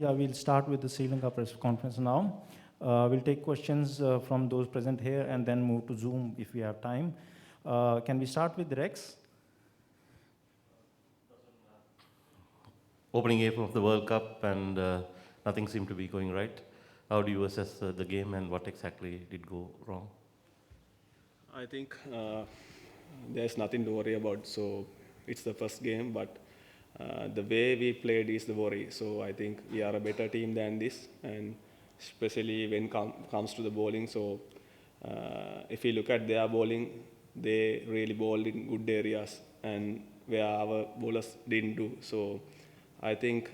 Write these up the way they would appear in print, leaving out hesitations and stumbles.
Yeah, we'll start with the Sri Lanka press conference now. We'll take questions from those present here and then move to Zoom if we have time. Can we start with Rex? Opening game of the World Cup and nothing seemed to be going right. How do you assess the game and what exactly did go wrong? I think there's nothing to worry about. So it's the first game, but the way we played is the worry. So I think we are a better team than this, and especially when comes to the bowling. So if you look at their bowling, they really bowled in good areas, and where our bowlers didn't do. So I think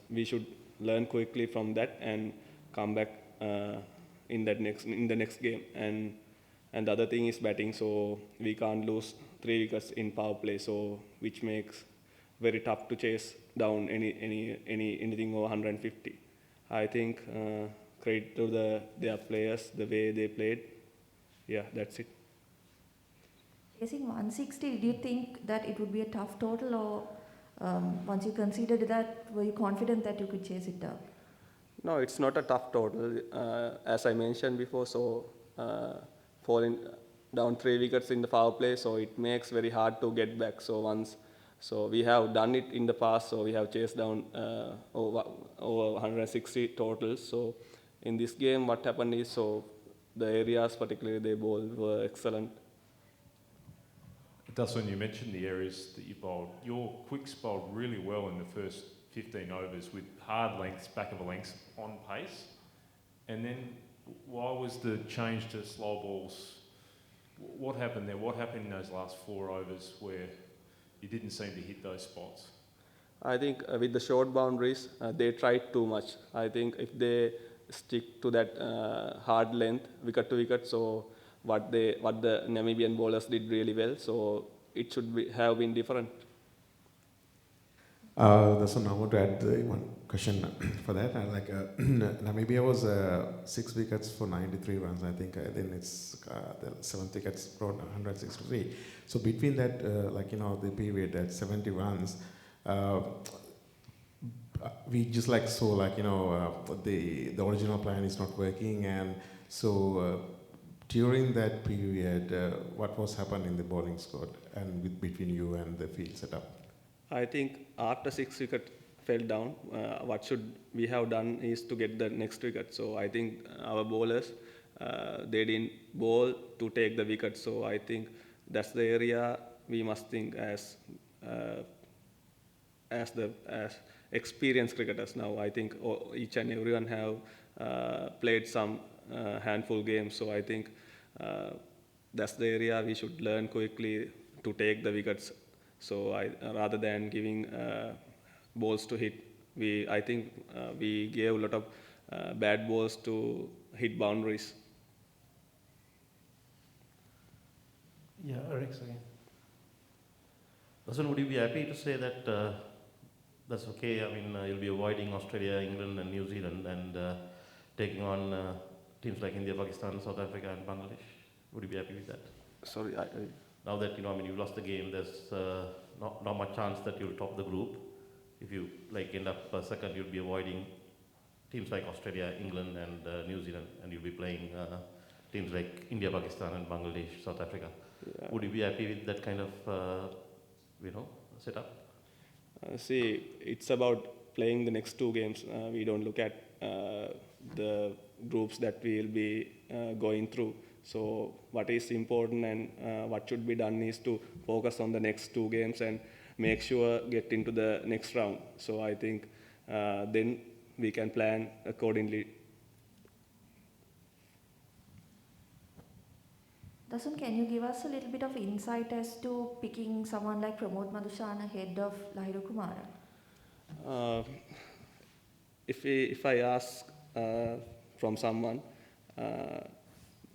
we should learn quickly from that and come back in the next game. And the other thing is batting, so we can't lose 3 wickets in power play, so which makes very tough to chase down anything over 150. I think credit to their players, the way they played. Yeah, that's it. Chasing 160, did you think that it would be a tough total, or once you considered that, were you confident that you could chase it down? No, it's not a tough total. As I mentioned before, so falling down 3 wickets in the power play, so it makes very hard to get back. So we have done it in the past, so we have chased down over 160 totals. So in this game, what happened is, so the areas particularly they bowled were excellent. Dasun, you mentioned the areas that you bowled. Your quicks bowled really well in the first 15 overs with hard lengths, back of a length on pace. And then why was the change to slow balls? What happened there? What happened in those last 4 overs where you didn't seem to hit those spots? I think with the short boundaries, they tried too much. I think if they stick to that hard length, wicket to wicket, so what the Namibian bowlers did really well, so it should have been different. So now I want to add one question for that. Namibia was 6 wickets for 93 runs. I think then it's the 7th wickets brought 163. So between that, the period at 70 runs, we just saw the original plan is not working, and so during that period, what was happening in the bowling squad and between you and the field setup? I think after 6 wicket fell down, what should we have done is to get the next wicket. So I think our bowlers, they didn't bowl to take the wicket. So I think that's the area we must think as experienced cricketers now. I think each and everyone have played some handful games. So I think that's the area we should learn quickly to take the wickets. So rather than giving balls to hit, I think we gave a lot of bad balls to hit boundaries. Yeah, Rex again. Dasun, would you be happy to say that that's okay? I mean, you'll be avoiding Australia, England, and New Zealand, and taking on teams like India, Pakistan, South Africa, and Bangladesh. Would you be happy with that? Sorry, Now that you've lost the game, there's not much chance that you'll top the group. If you end up second, you'll be avoiding teams like Australia, England, and New Zealand, and you'll be playing teams like India, Pakistan, and Bangladesh, South Africa. Yeah. Would you be happy with that kind of setup? See, it's about playing the next 2 games. We don't look at the groups that we will be going through. So what is important and what should be done is to focus on the next 2 games and make sure get into the next round. So I think then we can plan accordingly. Dasun, can you give us a little bit of insight as to picking someone like Pramod Madhushana ahead of Lahiru Kumara? If I ask from someone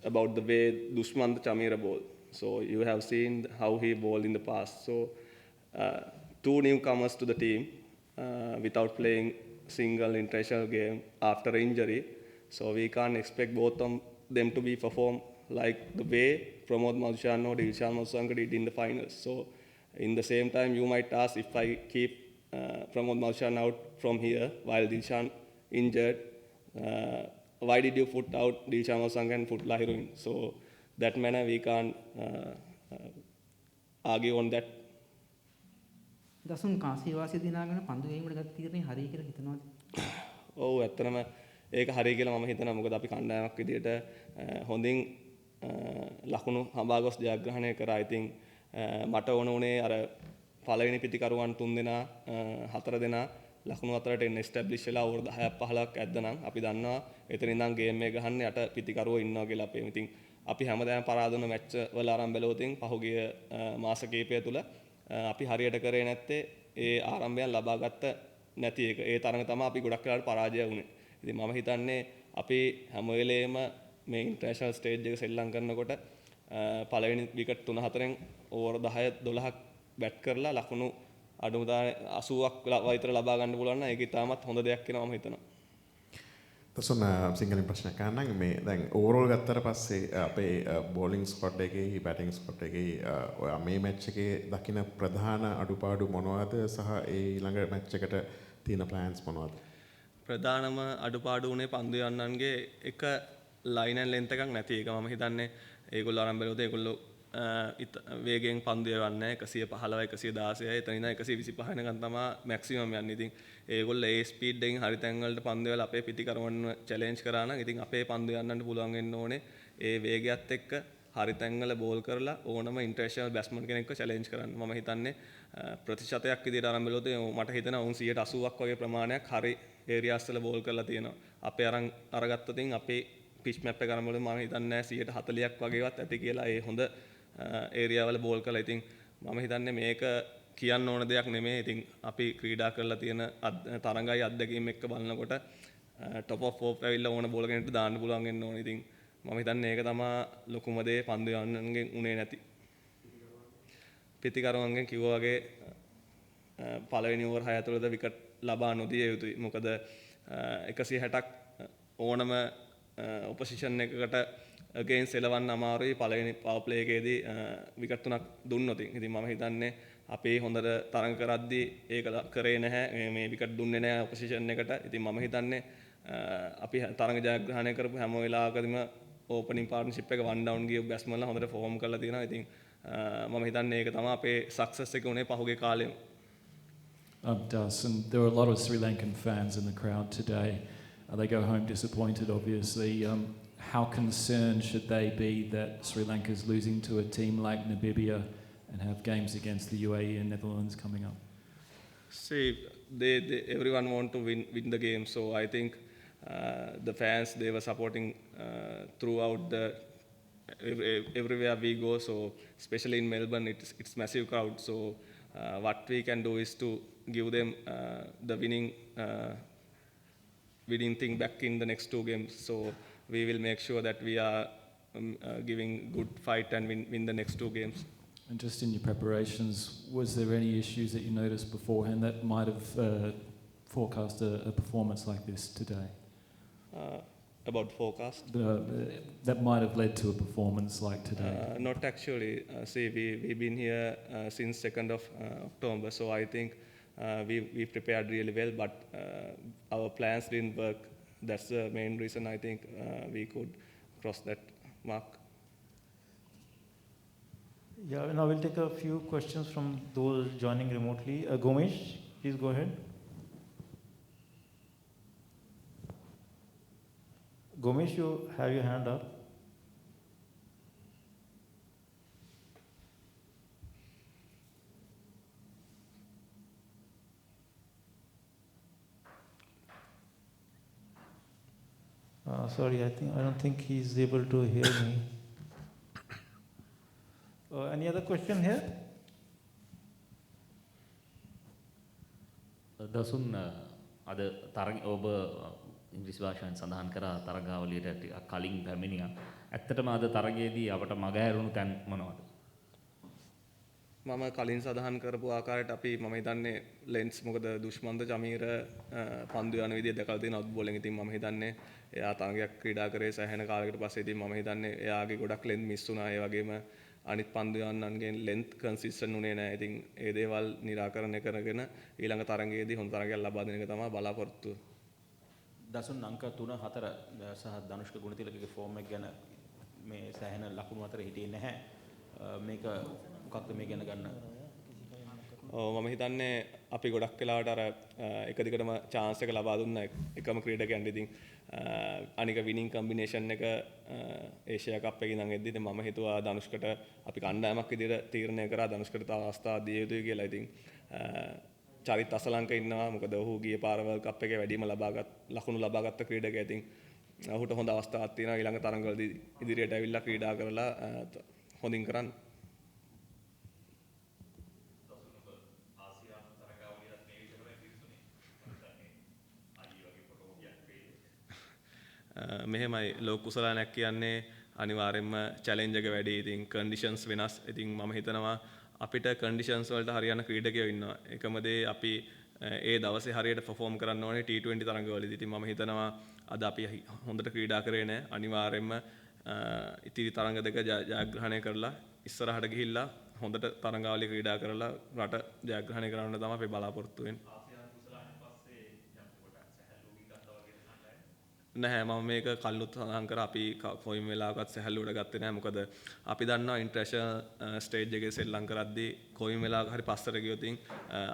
about the way Dushmant Chamira bowled, so you have seen how he bowled in the past. So 2 newcomers to the team without playing single international game after injury, so we can't expect both of them to be perform like the way Pramod Madhushana or Dilshan Madhusanka did in the finals. So in the same time, you might ask if I keep Pramod Madhushana out from here while Dilshan injured. Why did you put out Dilshan and put Lahiru in? So that manner we can't argue on that. දසුන් කාසිවාසී දිනාගෙන පන්දු ගේීමට ගත් තීරණය හරි කියලා හිතනවාද? ඔව් ඇත්තටම ඒක හරි කියලා මම හිතනවා. මොකද අපි කණ්ඩායමක් විදිහට හොඳින් ලකුණු හඹා ගොස් ජයග්‍රහණය කරා. ඉතින් මට ඕන උනේ අර පළවෙනි පිටිකරුවන් 3 දෙනා 4 දෙනා ලකුණු අතරට එන්න එස්ටැබ්ලිෂ් වෙලා අවුරුදු 10ක් 15ක් ඇද්දනම් අපි දන්නවා එතන ඉඳන් ගේම් එක ගහන්න යට පිටිකරුවෝ ඉන්නවා කියලා අපේ. ඉතින් අපි හැමදාම පරාදුන මැච් වල ආරම්භ බැලුවොතින් පහුගිය මාස කිහිපය තුල අපි හරියට කරේ නැත්තේ ඒ ආරම්භයන් ලබාගත්ත නැති එක. ඒ තරඟ තමයි අපි ගොඩක් වෙලාවට පරාජය වුණේ. ඉතින් මම හිතන්නේ අපි හැම වෙලේම මේ ඉන්ටර්නැෂනල් ස්ටේජ් එක සෙල්ලම් කරනකොට පළවෙනි විකට් 3-4න් ඕවර් 10-12ක් බැට් කරලා ලකුණු අඩුම දානේ 80ක් විතර ලබා ගන්න පුළුවන් නම් ඒක ඉතාමත් හොඳ දෙයක් කියලා මම හිතනවා. දසුන් සිංහලෙන් ප්‍රශ්නයක් අහන්නම් මේ දැන් ඕවරෝල් ගත්තට පස්සේ අපේ බෝලිං ස්කොට් එකේ බැටිං ස්කොට් එකේ ඔයා මේ මැච් එකේ දකින ප්‍රධාන අඩුපාඩු මොනවද සහ ඒ ඊළඟ මැච් එකට තියෙන ප්ලෑන්ස් මොනවද? ප්‍රධානම අඩුපාඩු උනේ පන්දු යන්නන්ගේ එක ලයින් ඇන් ලෙන්ත් එකක් නැති එක. මම හිතන්නේ ඒගොල්ලෝ ආරම්භ කළොත් ඒගොල්ලෝ වේගයෙන් පන්දු යවන්නේ 115 116 එතන ඉඳන් 125 වෙනකන් තමයි මැක්සිමම් යන්නේ. ඉතින් ඒගොල්ලෝ ඒ ස්පීඩ් එකෙන් හරි තැන්වලට පන්දු වල අපේ පිටිකරවන්න චැලෙන්ජ් කරා නම් ඉතින් අපේ පන්දු යන්නන්න පුළුවන් වෙන්න ඕනේ ඒ වේගයත් එක්ක හරි තැන්වල බෝල් කරලා ඕනම ඉන්ටර්නැෂනල් බැට්ස්මන් කෙනෙක්ව චැලෙන්ජ් කරන්න. මම හිතන්නේ ප්‍රතිශතයක් විදිහට ආරම්භ කළොත් මට හිතෙනවා උන් 80%ක් වගේ ප්‍රමාණයක් හරි ඒරියාස් වල බෝල් කරලා තියෙනවා. අපේ අරගත්තොත් අපේ පිච් මැප් එක ආරම්භ කළොත් මම හිතන්නේ 40%ක් වගේවත් ඇති කියලා ඒ හොඳ ඒරියා වල බෝල් කරලා. ඉතින් මම හිතන්නේ මේක කියන්න ඕන දෙයක් නෙමෙයි. ඉතින් අපි ක්‍රීඩා කරලා තියෙන තරඟයි අත්දැකීම් එක්ක බලනකොට টপ ඔෆ් ෆෝප් ඇවිල්ලා ඕන බෝල කෙනෙක්ට දාන්න පුළුවන් වෙන්න ඕනේ. ඉතින් මම හිතන්නේ ඒක තමයි ලොකුම දේ පන්දු යන්නන්ගෙන් උනේ නැති. පිටිකරුවන්ගෙන් කිව්වා වගේ පළවෙනි ඕවර් 6 ඇතුළත විකට් ලබා නොදිය යුතුයි. මොකද 160ක් ඕනම ඔපොසිෂන් එකකට against එලවන්න අමාරුයි. පළවෙනි පවර් ප්ලේ එකේදී විකට් 3ක් දුන්නොත්. ඉතින් මම හිතන්නේ අපේ හොඳට තරඟ කරද්දී ඒක කරේ නැහැ. මේ විකට් දුන්නේ නැහැ ඔපොසිෂන් එකට. ඉතින් මම හිතන්නේ අපි තරඟ ජයග්‍රහණය කරපු හැම වෙලාවකදීම ඕපනින් පාර්ට්නර්ෂිප් එක 1 down ගිය බැට්ස්මන්ලා හොඳට ෆෝම් කරලා තියෙනවා. ඉතින් මම හිතන්නේ ඒක තමයි අපේ සක්සස් එක උනේ පහුගිය කාලෙම. Dasun, there were a lot of Sri Lankan fans in the crowd today. They go home disappointed, obviously. How concerned should they be that Sri Lanka is losing to a team like Namibia and have games against the UAE and Netherlands coming up? See, everyone want to win the game. So I think the fans, they were supporting throughout everywhere we go. So especially in Melbourne, it's massive crowd. So what we can do is to give them the winning thing back in the next 2 games. So we will make sure that we are giving good fight and win the next 2 games. And just in your preparations, was there any issues that you noticed beforehand that might have forecast a performance like this today? About forecast? That might have led to a performance like today? Not actually. See, we've been here since 2nd of October, so I think we prepared really well, but our plans didn't work. That's the main reason I think we could cross that mark. Yeah, now we'll take a few questions from those joining remotely. Gomesh, please go ahead. Gomesh, you have your hand up. Sorry, I don't think he's able to hear me. Any other question here? දසුන් අද තරග ඔබ ඉංග්‍රීසි භාෂාවෙන් සඳහන් කරා තරගාවලියට ටිකක් කලින් පැමිණියා. ඇත්තටම අද තරගයේදී අපට මග ඇරුණු තැන් මොනවද? මම කලින් සඳහන් කරපු ආකාරයට අපි මම හිතන්නේ ලෙන්ස් මොකද දුෂ්මන්ත ජමීර පන්දු යන විදිය දැකලා තියෙන අවුට් බෝලෙන්. ඉතින් මම හිතන්නේ එයා තරගයක් ක්‍රීඩා කරේ සෑහෙන කාලයකට පස්සේ. ඉතින් මම හිතන්නේ එයාගේ ගොඩක් ලෙන්ත් මිස් වුණා. ඒ වගේම අනිත් පන්දු යන්නන්ගෙන් ලෙන්ත් කන්සිස්ටන්ට් උනේ නැහැ. ඉතින් ඒ දේවල් निराකරණය කරගෙන ඊළඟ තරගයේදී හොඳ තරගයක් ලබා දෙන එක තමයි බලාපොරොත්තු. දසුන් අංක 3 4 සහ ධනුෂ්ක ගුණතිලකගේ ෆෝම් එක ගැන මේ සෑහෙන ලකුණු අතර හිටියේ නැහැ. මේක මොකක්ද මේ ගැන ගන්න? මම හිතන්නේ අපි ගොඩක් වෙලාවට අර එක දිගටම chance එක ලබා දුන්න එකම ක්‍රීඩකයන්ට ඉතින් අනික විනිං කම්බිනේෂන් එක ඒෂියා කප් එකේ ඉඳන් එද්දි ඉතින් මම හිතුවා ධනුෂ්කට අපි කණ්ඩායමක් විදිහට තීරණය කරා ධනුෂ්කට තව අවස්ථා දිය යුතුයි කියලා. ඉතින් චරිත් අසලංක ඉන්නවා. මොකද ඔහු ගිය පාර වර්ල්ඩ් කප් එකේ වැඩිම ලකුණු ලබාගත් ක්‍රීඩකයා. ඉතින් ඔහුට හොඳ අවස්ථාවක් තියෙනවා ඊළඟ තරඟවලදී ඉදිරියට ඇවිල්ලා ක්‍රීඩා කරලා හොඳින් කරන්න. මෙහෙමයි ලෝක කුසලානයක් කියන්නේ අනිවාර්යයෙන්ම චැලෙන්ජ් එක වැඩි. ඉතින් කන්ඩිෂන්ස් වෙනස්. ඉතින් මම හිතනවා අපිට කන්ඩිෂන්ස් වලට හරියන ක්‍රීඩකයෝ ඉන්නවා. එකම දේ අපි ඒ දවසේ හරියට perform කරන්න ඕනේ T20 තරඟවලදී. ඉතින් මම හිතනවා අද අපි හොඳට ක්‍රීඩා කරේ නැහැ. අනිවාර්යයෙන්ම ඉතිරි තරඟ දෙක ජයග්‍රහණය කරලා ඉස්සරහට ගිහිල්ලා හොඳට තරඟාවලිය ක්‍රීඩා කරලා රට ජයග්‍රහණය කරන්න තමයි අපි බලාපොරොත්තු වෙන්නේ. නැහැ මම මේක කල්ලුත් සඳහන් කරා අපි කොයිම වෙලාවකත් සැහැල්ලුවට ගත්තේ නැහැ. මොකද අපි දන්නවා ඉන්ටර්නැෂනල් ස්ටේජ් එකේ සෙල්ලම් කරද්දී කොයිම වෙලාවක හරි පස්සට ගියොත්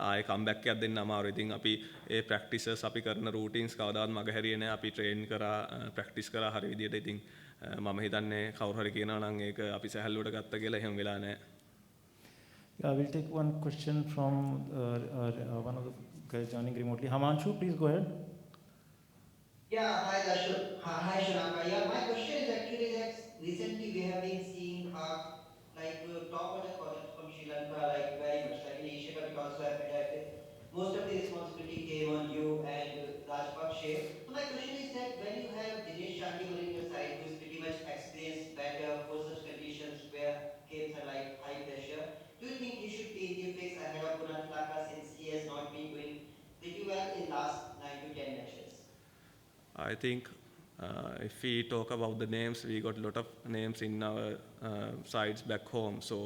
ආයේ කම්බැක් එකක් දෙන්න අමාරුයි. ඉතින් අපි ඒ ප්‍රැක්ටිසස් අපි කරන රූටින්ස් කවදාවත් මගහැරියේ නැහැ. අපි ට්‍රේන් කරා ප්‍රැක්ටිස් කරා හරි විදියට. ඉතින් මම හිතන්නේ කවුරු හරි කියනවා නම් ඒක අපි සැහැල්ලුවට ගත්ත කියලා. එහෙම වෙලා නැහැ. Yeah, we'll take one question from one of the guys joining remotely. Hamanshu, please go ahead. Yeah, hi Dasun. Hi Shanaka. Yeah, my question is actually that recently we have been seeing top order college from Sri Lanka very much like in Asia Cup it also happened. Most of the responsibility came on you and Rajpakshe. So my question is that when you have Dinesh Chandimal in your side, who is pretty much experienced batter for such conditions where games are like high pressure, do you think he should be in the fix ahead of Kunal since he has not been doing pretty well in last 9 to 10 matches? I think if we talk about the names, we got a lot of names in our sides back home. So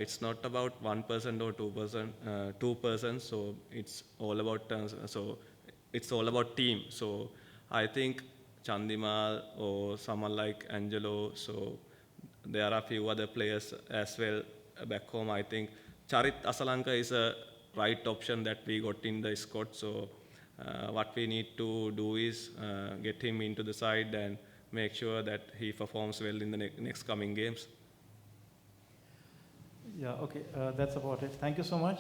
it's not about one person or two persons. So it's all about team. So I think Chandimal or someone like Angelo. So there are a few other players as well back home. I think Charit Asalanka is a right option that we got in the squad. So what we need to do is get him into the side and make sure that he performs well in the next coming games. Yeah, okay, that's about it. Thank you so much.